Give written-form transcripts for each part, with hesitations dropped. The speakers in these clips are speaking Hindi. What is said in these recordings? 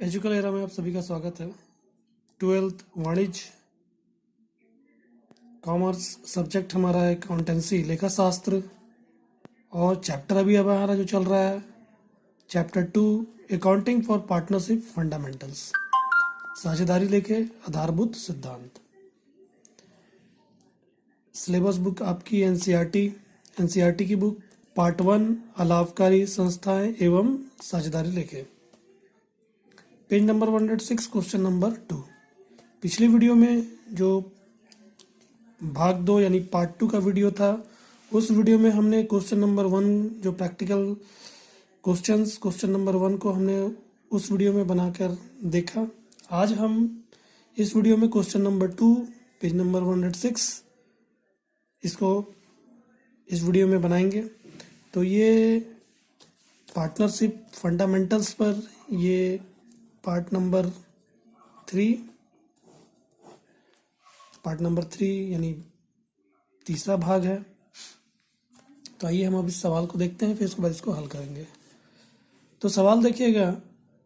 एजुकल एरा में आप सभी का स्वागत है। 12th वाणिज्य कॉमर्स सब्जेक्ट हमारा है अकाउंटेंसी लेखा शास्त्र, और चैप्टर अभी हमारा जो चल रहा है chapter 2 accounting for partnership fundamentals, साझेदारी लेखे आधारभूत सिद्धांत। सिलेबस बुक आपकी एनसीईआरटी की बुक पार्ट 1 अलाभकारी संस्थाएं एवं साझेदारी लेखे, पेज नंबर 106, क्वेश्चन नंबर 2। पिछली वीडियो में जो भाग 2 यानी पार्ट 2 का वीडियो था, उस वीडियो में हमने क्वेश्चन नंबर 1 जो प्रैक्टिकल क्वेश्चन नंबर 1 को हमने उस वीडियो में बनाकर देखा। आज हम इस वीडियो में क्वेश्चन नंबर 2 पेज नंबर 106 इसको इस वीडियो में बनाएंगे। तो ये पार्टनरशिप फंडामेंटल्स पर ये पार्ट नंबर 3 यानी तीसरा भाग है। तो आइए हम अब इस सवाल को देखते हैं, फिर उसके बाद इसको हल करेंगे। तो सवाल देखिएगा,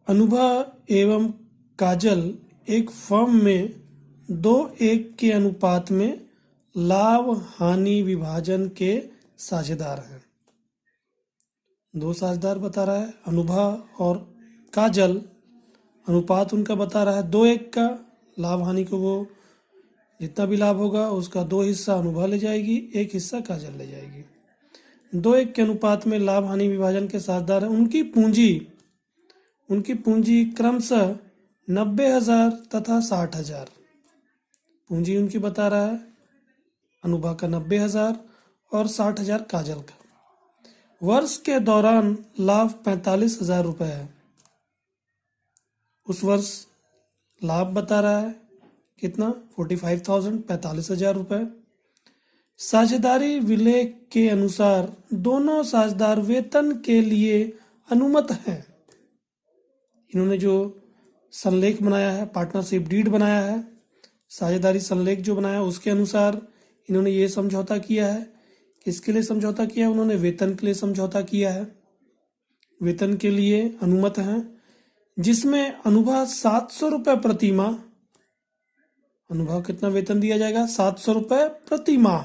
अनुभा एवं काजल एक फर्म में 2:1 के अनुपात में लाभ हानि विभाजन के साझेदार हैं। दो साझेदार बता रहा है, अनुभा और काजल। अनुपात उनका बता रहा है 2:1 का। लाभ हानि को वो जितना भी लाभ होगा उसका 2 हिस्सा अनुभा ले जाएगी, 1 हिस्सा काजल ले जाएगी। 2:1 के अनुपात में लाभ हानि विभाजन के साझेदार हैं। उनकी पूंजी क्रमशः 90,000 तथा 60,000। पूंजी उनकी बता रहा है अनुभा का 90,000 और 60,000 काजल का। वर्ष के दौरान लाभ 45,000 रुपये है। उस वर्ष लाभ बता रहा है कितना, 45,000, 45,000 रुपये। साझेदारी विलेख के अनुसार दोनों साझेदार वेतन के लिए अनुमत हैं। इन्होंने जो संलेख बनाया है, पार्टनरशिप डीड बनाया है, साझेदारी संलेख जो बनाया है उसके अनुसार इन्होंने ये समझौता किया है। किसके लिए समझौता किया है? उन्होंने वेतन के लिए समझौता किया है। वेतन के लिए अनुमत हैं, जिसमें अनुभा 700 रुपये प्रति माह, अनुभा कितना वेतन दिया जाएगा, 700 रुपये प्रति माह,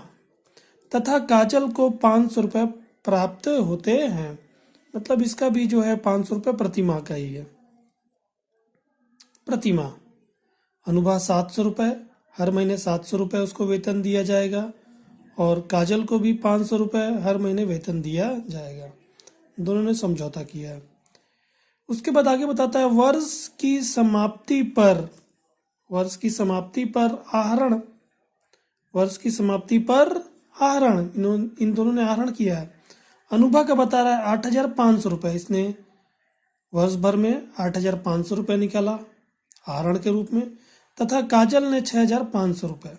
तथा काजल को 500 रुपये प्राप्त होते हैं। मतलब इसका भी जो है 500 रुपये प्रति माह का ही है। प्रति माह अनुभा 700 रुपये, हर महीने 700 रुपये उसको वेतन दिया जाएगा, और काजल को भी 500 रुपये हर महीने वेतन दिया जाएगा। दोनों ने समझौता किया है। उसके बाद आगे बताता है, वर्ष की समाप्ति पर आहरण, इन दोनों ने आहरण किया है। अनुभा का बता रहा है 8,500 रुपये। इसने वर्ष भर में 8,500 रुपये निकाला आहरण के रूप में, तथा काजल ने 6,500 रुपये।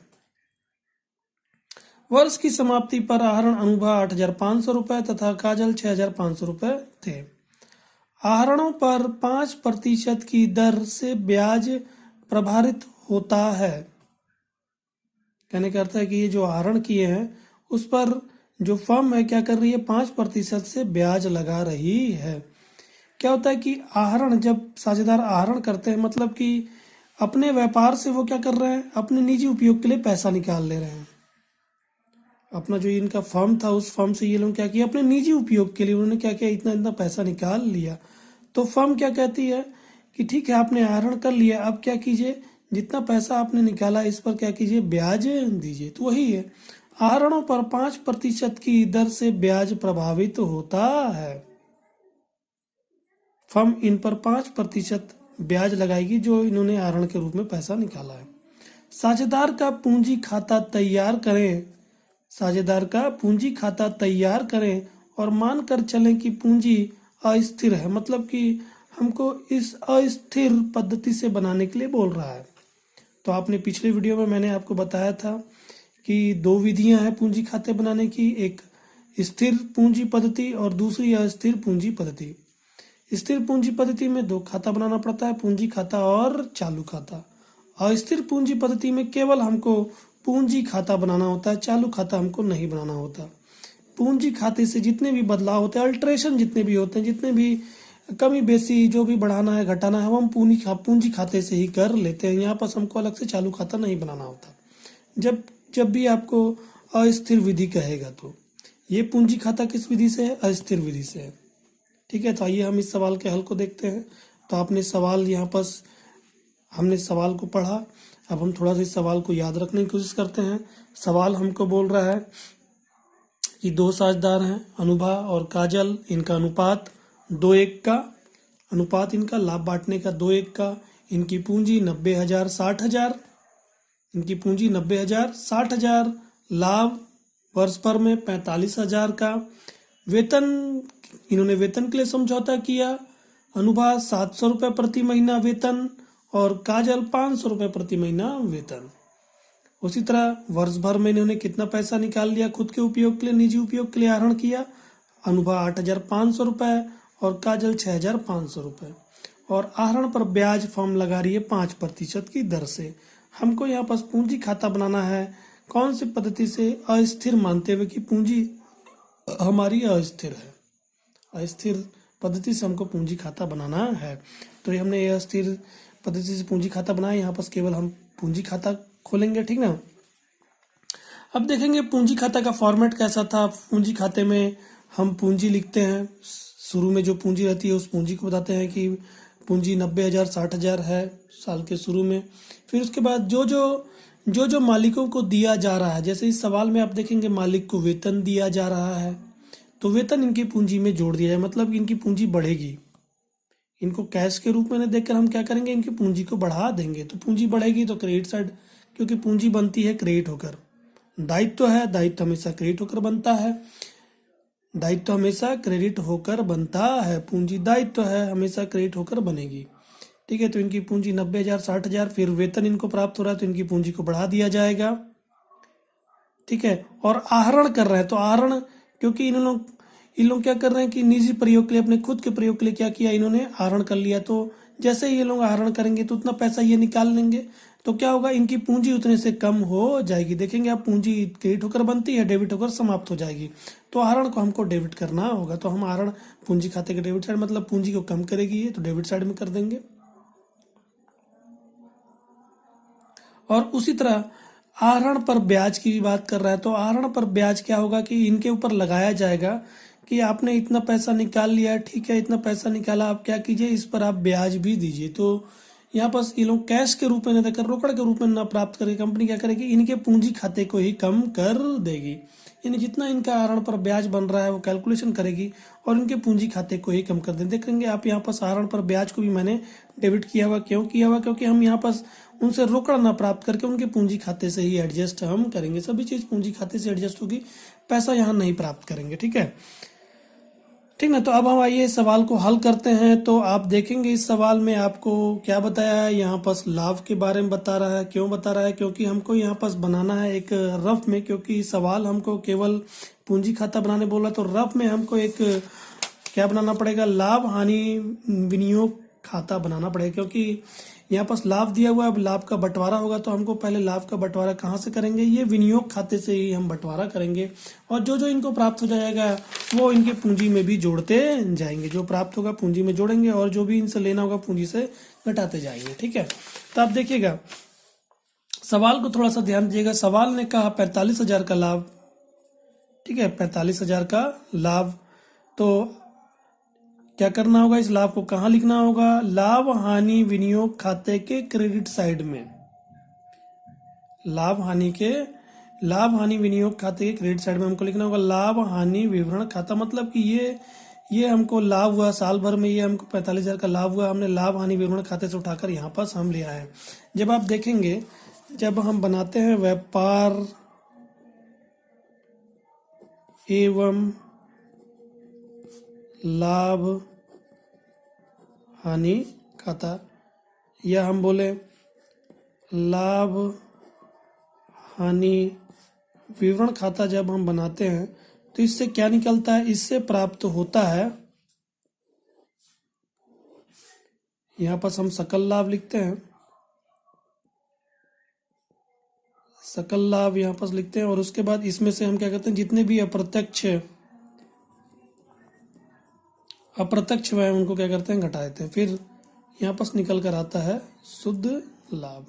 वर्ष की समाप्ति पर आहरण अनुभा 8,500 रुपये तथा काजल 6,500 रुपये थे। आहरणों पर 5% की दर से ब्याज प्रभावित होता है। कहने का अर्थ है कि ये जो आहरण किए हैं उस पर जो फर्म है क्या कर रही है, 5% से ब्याज लगा रही है। क्या होता है कि आहरण, जब साझेदार आहरण करते हैं, मतलब कि अपने व्यापार से वो क्या कर रहे हैं, अपने निजी उपयोग के लिए पैसा निकाल ले रहे हैं। अपना जो इनका फर्म था उस फर्म से ये लोग क्या किया, अपने निजी उपयोग के लिए उन्होंने क्या किया, इतना इतना पैसा निकाल लिया। तो फर्म क्या कहती है कि ठीक है आपने आहरण कर लिया, अब क्या कीजिए, जितना पैसा आपने निकाला इस पर क्या कीजिए, ब्याज दीजिए। तो वही है, आहरणों पर 5% की दर से ब्याज प्रभावित होता है। फर्म इन पर 5% ब्याज लगाएगी जो इन्होंने आहरण के रूप में पैसा निकाला है। साझेदार का पूंजी खाता तैयार करें और मानकर चलें कि पूंजी अस्थिर है। मतलब कि हमको इस अस्थिर पद्धति से बनाने के लिए बोल रहा है। तो आपने पिछले वीडियो में मैंने आपको बताया था कि 2 विधियां हैं पूंजी खाते बनाने की, एक स्थिर पूंजी पद्धति और दूसरी अस्थिर पूंजी पद्धति। स्थिर पूंजी पद्धति में 2 खाता बनाना पड़ता है, पूंजी खाता और चालू खाता। अस्थिर पूंजी पद्धति में केवल हमको पूंजी खाता बनाना होता है, चालू खाता हमको नहीं बनाना होता। पूंजी खाते से जितने भी बदलाव होते हैं, अल्टरेशन जितने भी होते हैं, जितने भी कमी बेसी जो भी बढ़ाना है घटाना है वो हम पूंजी खाते से ही कर लेते हैं। यहाँ पर हमको अलग से चालू खाता नहीं बनाना होता। जब जब भी आपको अस्थिर विधि कहेगा तो ये पूंजी खाता किस विधि से है? अस्थिर विधि से है। ठीक है, तो आइए हम इस सवाल के हल को देखते हैं। तो आपने सवाल यहाँ पर हमने सवाल को पढ़ा, अब हम थोड़ा सा इस सवाल को याद रखने की कोशिश करते हैं। सवाल हमको बोल रहा है कि दो साझेदार हैं, अनुभा और काजल, इनका अनुपात 2:1 का, अनुपात इनका लाभ बांटने का 2:1 का, इनकी पूंजी 90,000 60,000, इनकी पूंजी 90,000 60,000, लाभ वर्ष भर में 45,000 का, वेतन इन्होंने वेतन के लिए समझौता किया, अनुभा 700 रुपये प्रति महीना वेतन और काजल 500 रुपये प्रति महीना वेतन। उसी तरह वर्ष भर में इन्होंने कितना पैसा निकाल लिया खुद के उपयोग के लिए, निजी उपयोग के लिए आहरण किया, अनुभा 8,500 रुपये और काजल 6,500 रुपये, और आहरण पर ब्याज फर्म लगा रही है 5% की दर से। हमको यहाँ पर पूंजी खाता बनाना है, कौन सी पद्धति से? अस्थिर मानते हुए कि पूंजी हमारी अस्थिर है, अस्थिर पद्धति से हमको पूंजी खाता बनाना है। तो ये हमने अस्थिर पद्धति से पूंजी खाता बनाया, यहाँ पर केवल हम पूंजी खाता खोलेंगे, ठीक ना। अब देखेंगे पूंजी खाता का फॉर्मेट कैसा था। पूंजी खाते में हम पूंजी लिखते हैं, शुरू में जो पूंजी रहती है उस पूंजी को बताते हैं कि पूंजी 90,000 60,000 है साल के शुरू में। फिर उसके बाद जो मालिकों को दिया जा रहा है, जैसे इस सवाल में आप देखेंगे मालिक को वेतन दिया जा रहा है तो वेतन इनकी पूंजी में जोड़ दिया जाए, मतलब इनकी पूंजी बढ़ेगी। इनको कैश के रूप में देखकर हम क्या करेंगे, इनकी पूंजी को बढ़ा देंगे। तो पूंजी बढ़ेगी तो क्रेडिट साइड, क्योंकि पूंजी बनती है क्रेडिट होकर। दायित्व है, दायित्व हमेशा क्रेडिट होकर बनता है, दायित्व हमेशा क्रेडिट होकर बनता है, पूंजी दायित्व है हमेशा क्रेडिट होकर बनेगी। ठीक है, तो इनकी पूंजी 90,000 60,000, फिर वेतन इनको प्राप्त हो रहा है तो इनकी पूंजी को बढ़ा दिया जाएगा। ठीक है, और आहरण कर रहे हैं तो आहरण, क्योंकि इन लोग क्या कर रहे हैं कि निजी प्रयोग के लिए, अपने खुद के प्रयोग के लिए क्या किया, इन्होंने आहरण कर लिया। तो जैसे ही ये लोग आहरण करेंगे तो उतना पैसा ये निकाल लेंगे, तो क्या होगा, इनकी पूंजी उतने से कम हो जाएगी। देखेंगे आप, पूंजी क्रेडिट होकर बनती है, डेबिट होकर समाप्त हो जाएगी। तो आहरण को हमको डेबिट करना होगा, तो हम आहरण पूंजी खाते के डेबिट साइड, मतलब पूंजी को कम करेगी ये, तो डेबिट साइड में कर देंगे। और उसी तरह आहरण पर ब्याज की भी बात कर रहा है, तो आहरण पर ब्याज क्या होगा कि इनके ऊपर लगाया जाएगा कि आपने इतना पैसा निकाल लिया, ठीक है, इतना पैसा निकाला, आप क्या कीजिए, इस पर आप ब्याज भी दीजिए। तो यहाँ पर ये लोग कैश के रूप में न देकर रोकड़ के रूप में न प्राप्त करके कंपनी क्या करेगी, इनके पूंजी खाते को ही कम कर देगी। यानी जितना इनका आहरण पर ब्याज बन रहा है वो कैलकुलेशन करेगी और इनके पूंजी खाते को ही कम कर दें। देखेंगे आप, यहाँ पर आहरण पर ब्याज को भी मैंने डेबिट किया हुआ, क्यों किया हुआ, क्योंकि हम यहाँ पर उनसे रोकड़ ना प्राप्त करके उनके पूंजी खाते से ही एडजस्ट हम करेंगे। सभी चीज पूंजी खाते से एडजस्ट होगी, पैसा यहाँ नहीं प्राप्त करेंगे। ठीक है, ठीक ना। तो अब हम आइए सवाल को हल करते हैं। तो आप देखेंगे इस सवाल में आपको क्या बताया है, यहाँ पर लाभ के बारे में बता रहा है। क्यों बता रहा है, क्योंकि हमको यहाँ पर बनाना है एक रफ में, क्योंकि सवाल हमको केवल पूंजी खाता बनाने बोला, तो रफ में हमको एक क्या बनाना पड़ेगा, लाभ हानि विनियोग खाता बनाना पड़ेगा। क्योंकि यहाँ पर लाभ दिया हुआ है, अब लाभ का बंटवारा होगा तो हमको पहले लाभ का बंटवारा कहाँ से करेंगे, ये विनियोग खाते से ही हम बंटवारा करेंगे। और जो जो इनको प्राप्त हो जाएगा वो इनके पूंजी में भी जोड़ते जाएंगे, जो प्राप्त होगा पूंजी में जोड़ेंगे और जो भी इनसे लेना होगा पूंजी से घटाते जाएंगे। ठीक है, तो आप देखिएगा सवाल को थोड़ा सा ध्यान दीजिएगा। सवाल ने कहा 45,000 का लाभ, ठीक है, 45,000 का लाभ। तो क्या करना होगा, इस लाभ को कहाँ लिखना होगा, लाभ हानि विनियोग खाते के क्रेडिट साइड में। लाभ हानि विनियोग खाते के क्रेडिट साइड में हमको लिखना होगा लाभ हानि विवरण खाता। मतलब कि ये हमको लाभ हुआ साल भर में, ये हमको 45,000 का लाभ हुआ, हमने लाभ हानि विवरण खाते से उठाकर यहाँ पास हम ले आए। जब आप देखेंगे, जब हम बनाते हैं व्यापार एवं लाभ हानि खाता, या हम बोले लाभ हानि विवरण खाता, जब हम बनाते हैं तो इससे क्या निकलता है, इससे प्राप्त होता है, यहाँ पर हम सकल लाभ लिखते हैं, सकल लाभ यहाँ पर लिखते हैं। और उसके बाद इसमें से हम क्या करते हैं, जितने भी अप्रत्यक्ष व्यय उनको क्या करते हैं, घटा देते हैं। फिर यहाँ पर निकल कर आता है शुद्ध लाभ,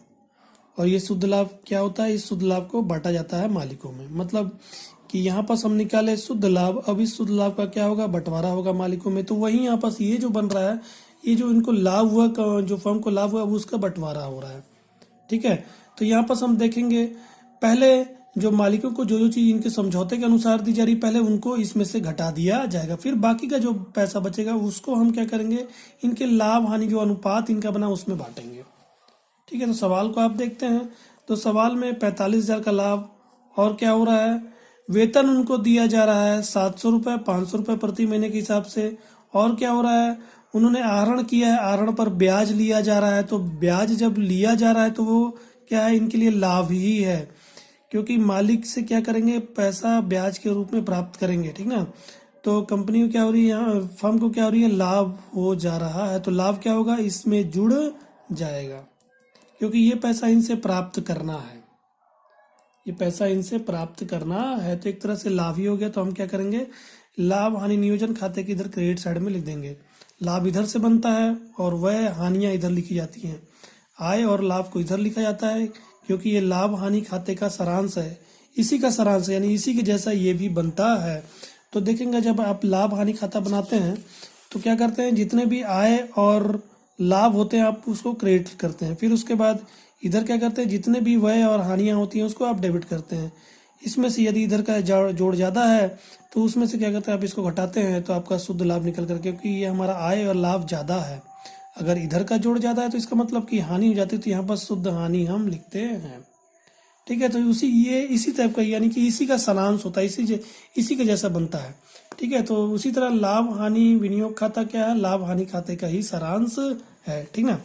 और ये शुद्ध लाभ क्या होता है, इस शुद्ध लाभ को बांटा जाता है मालिकों में। मतलब कि यहाँ पर हम निकाले शुद्ध लाभ, अब इस शुद्ध लाभ का क्या होगा, बंटवारा होगा मालिकों में। तो वहीं यहाँ पर ये जो बन रहा है, ये जो इनको लाभ हुआ, जो फर्म को लाभ हुआ, वो उसका बंटवारा हो रहा है। ठीक है, तो यहाँ पर हम देखेंगे पहले जो मालिकों को जो जो चीज इनके समझौते के अनुसार दी जा रही, पहले उनको इसमें से घटा दिया जाएगा। फिर बाकी का जो पैसा बचेगा उसको हम क्या करेंगे, इनके लाभ हानि जो अनुपात इनका बना उसमें बांटेंगे। ठीक है, तो सवाल को आप देखते हैं। तो सवाल में 45,000 का लाभ, और क्या हो रहा है, वेतन उनको दिया जा रहा है 700 रुपये, 500 रुपये प्रति महीने के हिसाब से। और क्या हो रहा है, उन्होंने आहरण किया है, आहरण पर ब्याज लिया जा रहा है। तो ब्याज जब लिया जा रहा है तो वो क्या है, इनके लिए लाभ ही है, क्योंकि मालिक से क्या करेंगे, पैसा ब्याज के रूप में प्राप्त करेंगे। ठीक ना, तो कंपनी को क्या हो रही है, यहाँ फर्म को क्या हो रही है, लाभ हो जा रहा है। तो लाभ क्या होगा, इसमें जुड़ जाएगा, क्योंकि ये पैसा इनसे प्राप्त करना है, ये पैसा इनसे प्राप्त करना है, तो एक तरह से लाभ ही हो गया। तो हम क्या करेंगे, लाभ हानि नियोजन खाते की इधर क्रेडिट साइड में लिख देंगे। लाभ इधर से बनता है और वह हानियां इधर लिखी जाती हैं। आय और लाभ को इधर लिखा जाता है, क्योंकि ये लाभ हानि खाते का सारांश है, इसी का सारांश है, यानी इसी के जैसा ये भी बनता है। तो देखेंगे जब आप लाभ हानि खाता बनाते हैं तो क्या करते हैं, जितने भी आय और लाभ होते हैं आप उसको क्रेडिट करते हैं। फिर उसके बाद इधर क्या करते हैं, जितने भी व्यय और हानियां होती हैं उसको आप डेबिट करते हैं। इसमें से यदि इधर का जोड़ ज़्यादा है तो उसमें से क्या करते हैं, आप इसको घटाते हैं, तो आपका शुद्ध लाभ निकल कर, क्योंकि ये हमारा आय और लाभ ज़्यादा है। अगर इधर का जोड़ ज़्यादा है तो इसका मतलब कि हानि हो जाती है, तो यहाँ पर शुद्ध हानि हम लिखते हैं। ठीक है, तो इसी टाइप का, यानी कि इसी का सारांश होता है, इसी के जैसा बनता है। ठीक है, तो उसी तरह लाभ हानि विनियोग खाता क्या है, लाभ हानि खाते का ही सारांश है। ठीक ना,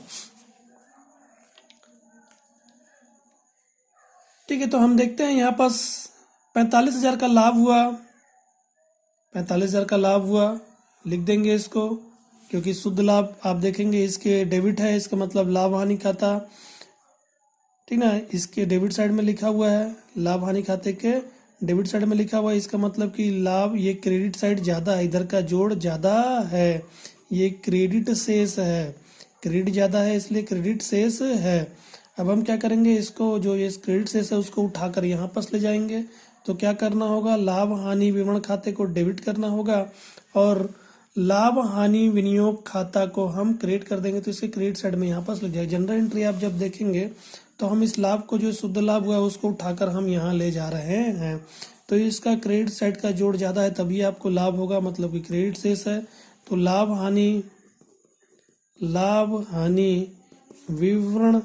ठीक है, तो हम देखते हैं यहाँ पास 45,000 का लाभ हुआ, 45,000 का लाभ हुआ, लिख देंगे इसको, क्योंकि शुद्ध लाभ आप देखेंगे इसके डेबिट है, इसका मतलब लाभ हानि खाता। ठीक ना, इसके डेबिट साइड में लिखा हुआ है, लाभ हानि खाते के डेबिट साइड में लिखा हुआ है, इसका मतलब कि लाभ, ये क्रेडिट साइड ज़्यादा है, इधर का जोड़ ज़्यादा है, ये क्रेडिट शेष है, क्रेडिट ज़्यादा है इसलिए क्रेडिट शेष है। अब हम क्या करेंगे, इसको जो ये क्रेडिट शेष है उसको उठाकर यहाँ पास ले जाएंगे। तो क्या करना होगा, लाभ हानि विवरण खाते को डेबिट करना होगा और लाभ हानि विनियोग खाता को हम क्रेडिट कर देंगे। तो इसे क्रेडिट साइड में यहाँ पास ले जाएगा। जनरल एंट्री आप जब देखेंगे तो हम इस लाभ को, जो शुद्ध लाभ हुआ उसको उठाकर हम यहाँ ले जा रहे हैं। तो इसका क्रेडिट साइड का जोड़ ज़्यादा है तभी आपको लाभ होगा, मतलब कि क्रेडिट शेष है। तो लाभ हानि विवरण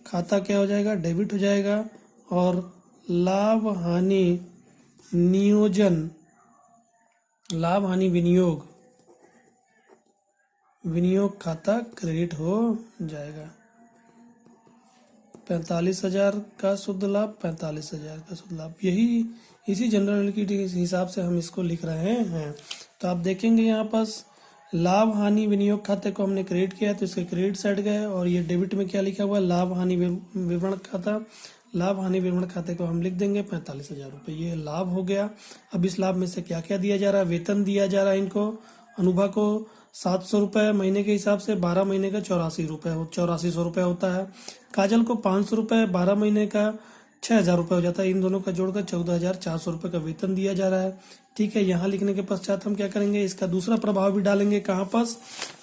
खाता क्या हो जाएगा, डेबिट हो जाएगा, और लाभ हानि नियोजन, लाभ हानि विनियोग खाता क्रेडिट हो जाएगा। 45,000 का शुद्ध लाभ, 45,000 का शुद्ध लाभ, यही इसी जनरल के हिसाब से हम इसको लिख रहे हैं। तो आप देखेंगे यहाँ पास लाभ हानि विनियोग खाते को हमने क्रेडिट किया तो इसके क्रेडिट साइड गए, और ये डेबिट में क्या लिखा हुआ, लाभ हानि विवरण खाता। लाभ हानि विवरण खाते को हम लिख देंगे 45,000 रुपये, ये लाभ हो गया। अब इस लाभ में से क्या क्या दिया जा रहा है, वेतन दिया जा रहा है इनको, अनुभा को 700 रुपये महीने के हिसाब से, 12 महीने का 8400 रुपये होता है। काजल को 500 रुपये 12 महीने का 6,000 रुपये हो जाता है। इन दोनों का जोड़कर 14,400 रुपये का वेतन दिया जा रहा है। ठीक है, यहाँ लिखने के पश्चात हम क्या करेंगे, इसका दूसरा प्रभाव भी डालेंगे। कहाँ पास,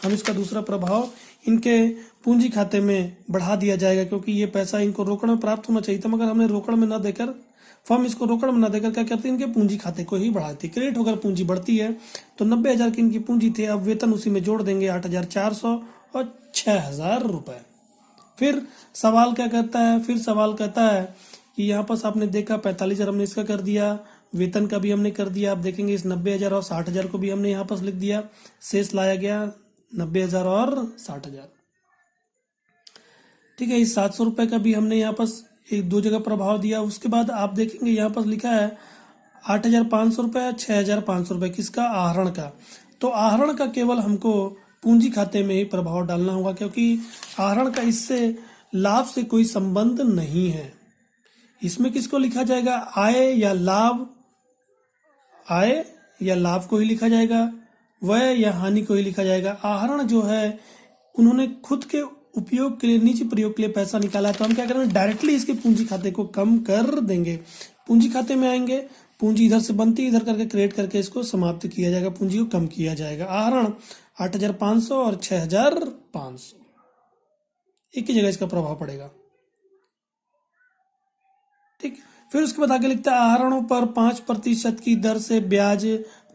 हम इसका दूसरा प्रभाव इनके पूंजी खाते में बढ़ा दिया जाएगा, क्योंकि ये पैसा इनको रोकड़ में प्राप्त होना चाहिए था, मगर हमने रोकड़ में न देकर, फर्म इसको रोकड़ में न देकर क्या करती है, इनके पूंजी खाते को ही बढ़ाती है। क्रेडिट होकर पूंजी बढ़ती है, तो 90,000 की इनकी पूंजी थी, अब वेतन उसी में जोड़ देंगे 8,400 और 6,000 रुपये। फिर सवाल क्या कहता है, फिर सवाल कहता है कि यहाँ पास आपने देखा 45,000 हमने इसका कर दिया, वेतन का भी हमने कर दिया। आप देखेंगे इस 90,000 और 60,000 को भी हमने यहाँ पास लिख दिया, शेष लाया गया 90,000 और 60,000। ठीक है, इस 700 रुपये का भी हमने यहाँ पास एक दो जगह प्रभाव दिया। उसके बाद आप देखेंगे यहाँ पास लिखा है 8,500 रुपये, 6,500 रुपये, किसका, आहरण का। तो आहरण का केवल हमको पूंजी खाते में ही प्रभाव डालना होगा, क्योंकि आहरण का इससे लाभ से कोई संबंध नहीं है। इसमें किसको लिखा जाएगा, आय या लाभ, आय या लाभ को ही लिखा जाएगा, व्यय या हानि को ही लिखा जाएगा। आहरण जो है उन्होंने खुद के उपयोग के लिए, निजी प्रयोग के लिए पैसा निकाला है, तो हम क्या करेंगे, डायरेक्टली इसके पूंजी खाते को कम कर देंगे। पूंजी खाते में आएंगे, पूंजी इधर से बनती, इधर करके क्रिएट करके इसको समाप्त किया जाएगा, पूंजी को कम किया जाएगा। आहरण 8,500 और 6,500, एक ही जगह इसका प्रभाव पड़ेगा। ठीक, फिर उसके बाद आगे लिखता है आहरणों पर 5% की दर से ब्याज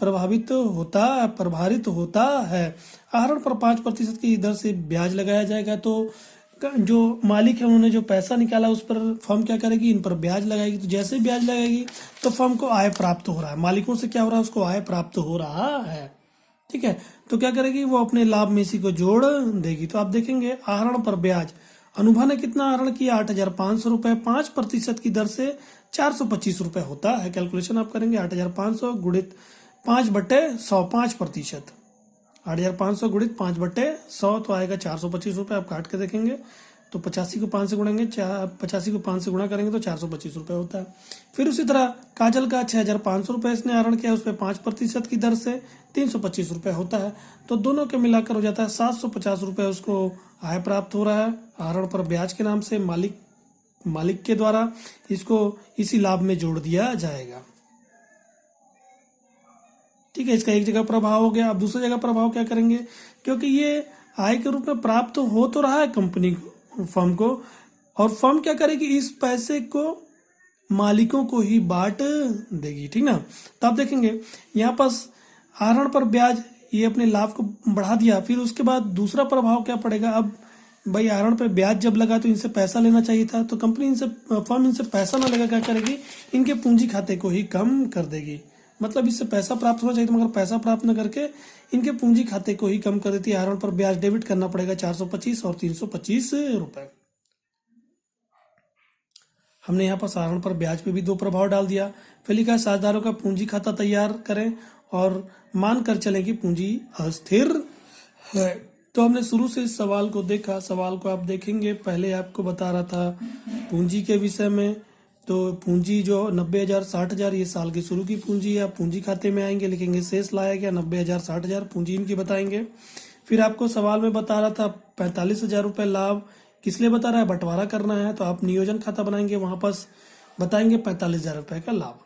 प्रभावित होता है। आहरण पर 5% की दर से ब्याज लगाया जाएगा, तो जो मालिक है उन्होंने जो पैसा निकाला उस पर फर्म क्या करेगी, इन पर ब्याज लगाएगी। तो जैसे ब्याज लगाएगी तो फर्म को आय प्राप्त हो रहा है, मालिकों से क्या हो रहा है, उसको आय प्राप्त हो रहा है। ठीक है, तो क्या करेगी, वो अपने लाभ में इसी को जोड़ देगी। तो आप देखेंगे आहरण पर ब्याज, अनुभा ने कितना आहरण किया, 8,500 रुपए, 5% की दर से 425 रुपए होता है। कैलकुलेशन आप करेंगे, 8,500 गुणित 5/100, 5%, 8,500 गुणित 5/100 तो आएगा 425 रुपए। आप काट के देखेंगे तो 85 को 5 से गुणेंगे, 85 को 5 से गुणा करेंगे तो 425 रुपए होता है। फिर उसी तरह काजल का 6,500 रुपए इसने आहरण किया, उस पर 5% की दर से 325 रुपए होता है। तो दोनों के मिलाकर हो जाता है 750 रुपए उसको आय प्राप्त हो रहा है आहरण पर ब्याज के नाम से, मालिक के द्वारा इसको इसी लाभ में जोड़ दिया जाएगा। ठीक है, इसका एक जगह प्रभाव हो गया। अब दूसरी जगह प्रभाव क्या करेंगे, क्योंकि ये आय के रूप में प्राप्त हो तो रहा है कंपनी को, फर्म को, और फर्म क्या करेगी, इस पैसे को मालिकों को ही बांट देगी। ठीक ना, तो आप देखेंगे यहाँ पर आहरण पर ब्याज, ये अपने लाभ को बढ़ा दिया। फिर उसके बाद दूसरा प्रभाव क्या पड़ेगा, अब भाई आहरण पर ब्याज जब लगा तो इनसे पैसा लेना चाहिए था, तो फर्म इनसे पैसा ना लगा क्या करेगी, इनके पूंजी खाते को ही कम कर देगी। मतलब इससे पैसा प्राप्त होना चाहिए था, मगर पैसा प्राप्त न करके इनके पूंजी खाते को ही कम कर देती है। आहरण पर ब्याज डेबिट करना पड़ेगा 425 और 325 रुपए। हमने यहाँ पर आहरण पर ब्याज पे भी 2 प्रभाव डाल दिया। फिर लिखा है साझेदारों का पूंजी खाता तैयार करें और मान कर चलें कि पूंजी अस्थिर है। तो हमने शुरू से इस सवाल को देखा। सवाल को आप देखेंगे, पहले आपको बता रहा था पूंजी के विषय में, तो पूंजी जो 90,000 60,000 ये साल की शुरू की पूंजी है। पूंजी खाते में आएंगे, लिखेंगे शेष लाया गया 90,000 60,000, पूंजी इनकी बताएंगे। फिर आपको सवाल में बता रहा था 45,000 रुपए लाभ, किस लिए बता रहा है, बंटवारा करना है, तो आप नियोजन खाता बनाएंगे, वहां पर बताएंगे 45,000 रुपए का लाभ।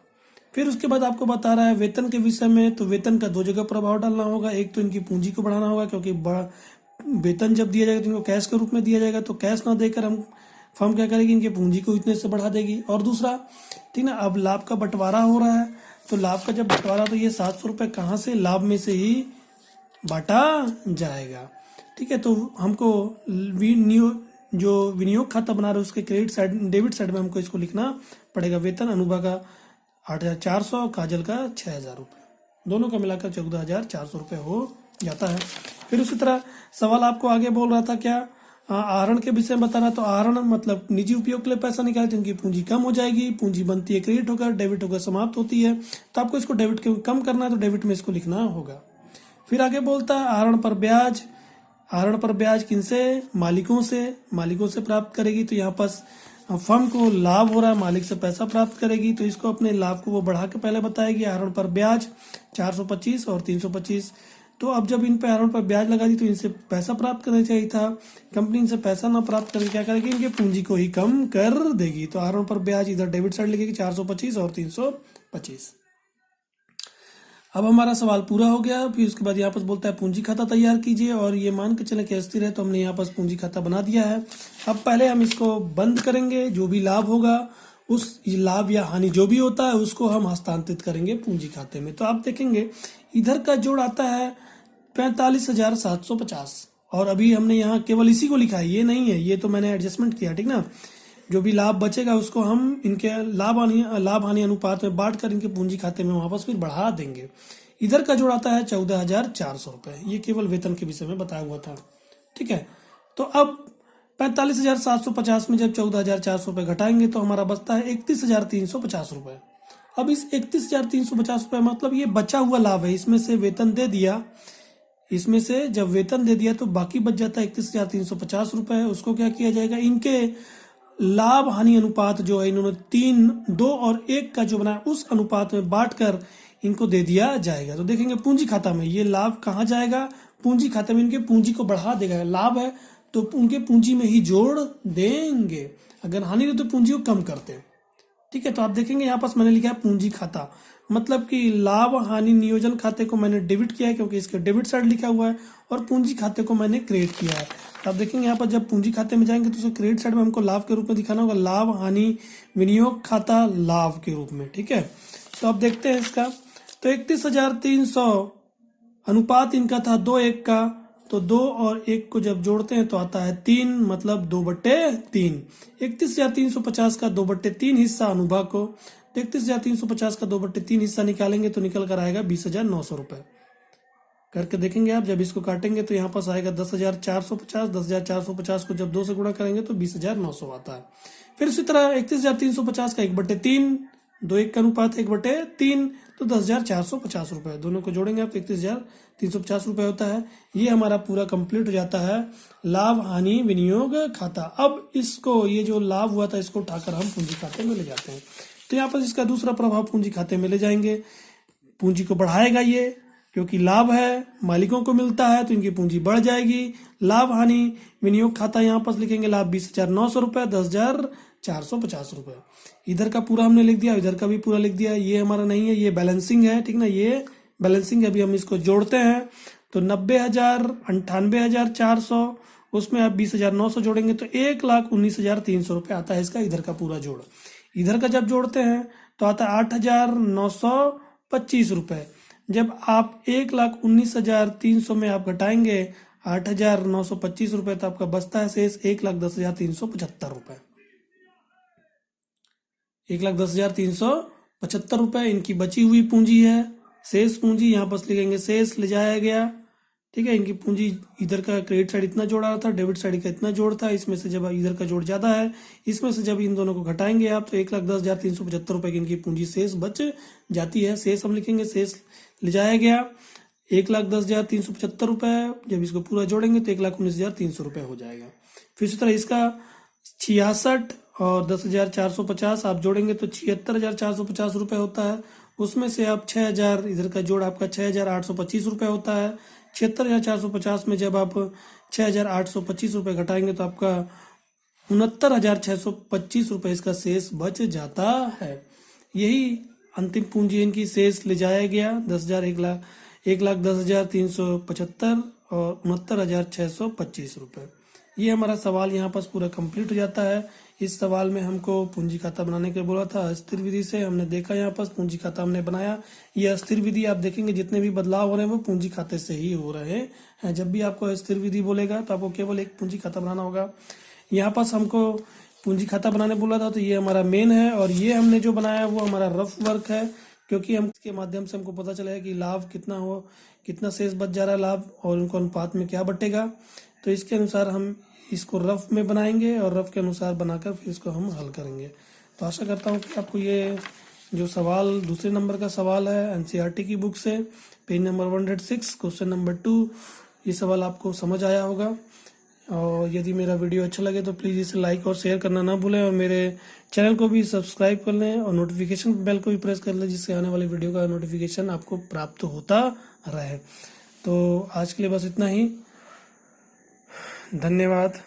फिर उसके बाद आपको बता रहा है वेतन के विषय में, तो वेतन का 2 जगह प्रभाव डालना होगा। एक तो इनकी पूंजी को बढ़ाना होगा, क्योंकि वेतन जब दिया जाएगा तो इनको कैश के रूप में दिया जाएगा, तो कैश ना देकर हम फर्म क्या करेगी, इनके पूंजी को इतने से बढ़ा देगी। और दूसरा, ठीक ना, अब लाभ का बंटवारा हो रहा है, तो लाभ का जब बंटवारा, तो ये 700 रुपए कहाँ से, लाभ में से ही बांटा जाएगा। ठीक है, तो हमको जो विनियोग खाता बना रहे हैं उसके क्रेडिट साइड, डेबिट साइड में हमको इसको लिखना पड़ेगा। वेतन अनुभा का 8,400, काजल का 6,000 रुपए, दोनों का मिलाकर 14,400 रुपए हो जाता है। फिर उसी तरह सवाल आपको आगे बोल रहा था क्या, आहरण के विषय में बताना। तो आहरण मतलब निजी उपयोग के लिए पैसा निकाले तो इनकी पूंजी कम हो जाएगी, पूंजी बनती है क्रेडिट होकर, डेबिट होकर समाप्त होती है, तो आपको इसको डेबिट के कम करना है, तो डेबिट में इसको लिखना होगा। फिर आगे बोलता है आहरण पर ब्याज, आहरण पर ब्याज किनसे, मालिकों से प्राप्त करेगी। तो यहाँ पर फर्म को लाभ हो रहा है, मालिक से पैसा प्राप्त करेगी, तो इसको अपने लाभ को वो बढ़ा के पहले बताएगी। आहरण पर ब्याज 425 और 325, तो अब जब इन पे आहरण पर ब्याज लगा दी तो इनसे पैसा प्राप्त करना चाहिए था, कंपनी इनसे पैसा ना प्राप्त करके क्या करेगी, इनके पूंजी को ही कम कर देगी। तो आहरण पर ब्याज इधर डेबिट साइड लिखेगी 425 और 325। अब हमारा सवाल पूरा हो गया। फिर उसके बाद यहाँ पर बोलता है पूंजी खाता तैयार कीजिए, और ये मान के चले कि अस्थिर है, तो हमने यहाँ पर पूंजी खाता बना दिया है। अब पहले हम इसको बंद करेंगे, जो भी लाभ होगा उस लाभ या हानि जो भी होता है उसको हम हस्तांतरित करेंगे पूंजी खाते में। तो आप देखेंगे इधर का जोड़ आता है 45,750, और अभी हमने यहाँ केवल इसी को लिखा है, ये नहीं है, ये तो मैंने एडजस्टमेंट किया। ठीक ना, जो भी लाभ बचेगा उसको हम इनके लाभ हानि अनुपात में बांट कर इनके पूंजी खाते में वापस फिर बढ़ा देंगे। इधर का जोड़ आता है 14,400 रुपए, ये केवल वेतन के विषय में बताया हुआ था। ठीक है, तो अब 45,750 में जब 14,400 रुपए घटाएंगे तो हमारा बचता है 31,350 रुपए। अब इस 31,350 रुपए मतलब ये बचा हुआ लाभ है, इसमें से वेतन दे दिया, इसमें से जब वेतन दे दिया तो बाकी बच जाता है 31,350 रुपए। उसको क्या किया जाएगा, इनके लाभ हानि अनुपात जो है इन्होंने 3, 2 और 1 का जो बनाया उस अनुपात में बांटकर इनको दे दिया जाएगा। तो देखेंगे पूंजी खाता में ये लाभ कहाँ जाएगा, पूंजी खाते में इनके पूंजी को बढ़ा देगा। लाभ है तो उनके पूंजी में ही जोड़ देंगे, अगर हानि हो तो पूंजी को कम करते हैं। ठीक है, तो आप देखेंगे यहाँ पास मैंने लिखा है पूंजी खाता, मतलब कि लाभ हानि नियोजन खाते को मैंने डेबिट किया है क्योंकि इसके डेबिट साइड लिखा हुआ है, और पूंजी खाते को मैंने क्रेडिट किया है। तो आप देखेंगे यहाँ पर जब पूंजी खाते में जाएंगे तो उसे क्रेडिट साइड में हमको लाभ के रूप में दिखाना होगा, लाभ हानि विनियोग खाता लाभ के रूप में। ठीक है, तो आप देखते हैं इसका, तो 31,300 अनुपात इनका था 2:1 का, तो 2 और 1 को जब जोड़ते हैं तो आता है 3, मतलब 2/3। 31,350 का 2/3 हिस्सा अनुभाग को, तो 31,350 का 2/3 हिस्सा निकालेंगे तो निकल कर आएगा 20,900 रुपए। करके देखेंगे आप, जब इसको काटेंगे तो यहाँ पास आएगा 10,450। 10,450 को जब 2 से गुणा करेंगे तो 20,900 आता है। फिर इसी तरह 31,350 का 1/3, 2:1 का अनुपात 1/3, तो 10,450 रुपए। दोनों को जोड़ेंगे आप तो 31,350 रुपए होता है। ये हमारा पूरा कंप्लीट हो जाता है लाभ हानि विनियोग खाता। अब इसको, ये जो लाभ हुआ था इसको उठाकर हम पूंजी खाते में ले जाते हैं। तो यहाँ पर इसका दूसरा प्रभाव पूंजी खाते में ले जाएंगे, पूंजी को बढ़ाएगा ये, क्योंकि लाभ है मालिकों को मिलता है तो इनकी पूंजी बढ़ जाएगी। लाभ हानि विनियोग खाता यहाँ पर लिखेंगे, लाभ 20,900 रुपए, 10,450 रुपए। इधर का पूरा हमने लिख दिया, इधर का भी पूरा लिख दिया। ये हमारा नहीं है, ये बैलेंसिंग है, ठीक ना, ये बैलेंसिंग है। अभी हम इसको जोड़ते हैं तो 90,000, 98,400, उसमें आप 20,900 जोड़ेंगे तो 1,19,300 रुपए आता है इसका इधर का पूरा जोड़। इधर का जब जोड़ते हैं तो आता है 8,925 रुपए। जब आप 1,19,300 में आप घटाएंगे 8,925 रुपए तो आपका बचता है शेष 1,10,375 रुपए। 1,10,375 रुपए इनकी बची हुई पूंजी है। शेष पूंजी यहाँ पर लिखेंगे, शेष ले जाया गया। ठीक है, इनकी पूंजी इधर का क्रेडिट साइड इतना जोड़ा था, डेबिट साइड का इतना जोड़ था, इसमें से जब इधर का जोड़ ज्यादा है, इसमें से जब इन दोनों को घटाएंगे आप तो 1,10,375 रुपए की इनकी पूंजी शेष बच जाती है। शेष हम लिखेंगे, शेष ले जाया गया 1,10,375 रुपए। जब इसको पूरा जोड़ेंगे तो 1,19,300 रुपए हो जाएगा। फिर इसी तरह इसका 66 और 10,450 आप जोड़ेंगे तो 76,450 रुपए होता है। उसमें से आप 6,000, इधर का जोड़ आपका 6,825 रुपए होता है। 76,450 में जब आप 6,825 रुपए घटाएंगे तो आपका 69,625 रुपए इसका शेष बच जाता है। यही अंतिम पूंजी इनकी शेष ले जाया गया 1,10,375 और 69,625 रुपए। ये हमारा सवाल यहाँ पास पूरा कंप्लीट हो जाता है। इस सवाल में हमको पूंजी खाता बनाने के बोला था अस्थिर विधि से, हमने देखा यहाँ पास पूंजी खाता हमने बनाया। ये अस्थिर विधि आप देखेंगे जितने भी बदलाव हो रहे हैं वो पूंजी खाते से ही हो रहे हैं। जब भी आपको अस्थिर विधि बोलेगा तो आपको केवल एक पूंजी खाता बनाना होगा। यहाँ पास हमको पूंजी खाता बनाने बोला था तो ये हमारा मेन है, और ये हमने जो बनाया वो हमारा रफ वर्क है, क्योंकि हम इसके माध्यम से हमको पता चला है कि लाभ कितना हो, कितना शेष बच जा रहा है लाभ, और उनको अनुपात में क्या बटेगा। तो इसके अनुसार हम इसको रफ में बनाएंगे और रफ के अनुसार बनाकर फिर इसको हम हल करेंगे। तो आशा करता हूँ कि आपको ये जो सवाल दूसरे नंबर का सवाल है एनसीईआरटी की बुक से, पेज नंबर 106, क्वेश्चन नंबर 2, ये सवाल आपको समझ आया होगा। और यदि मेरा वीडियो अच्छा लगे तो प्लीज़ इसे लाइक और शेयर करना ना भूलें, और मेरे चैनल को भी सब्सक्राइब कर लें और नोटिफिकेशन बेल को भी प्रेस कर लें, जिससे आने वाले वीडियो का नोटिफिकेशन आपको प्राप्त होता रहे। तो आज के लिए बस इतना ही, धन्यवाद।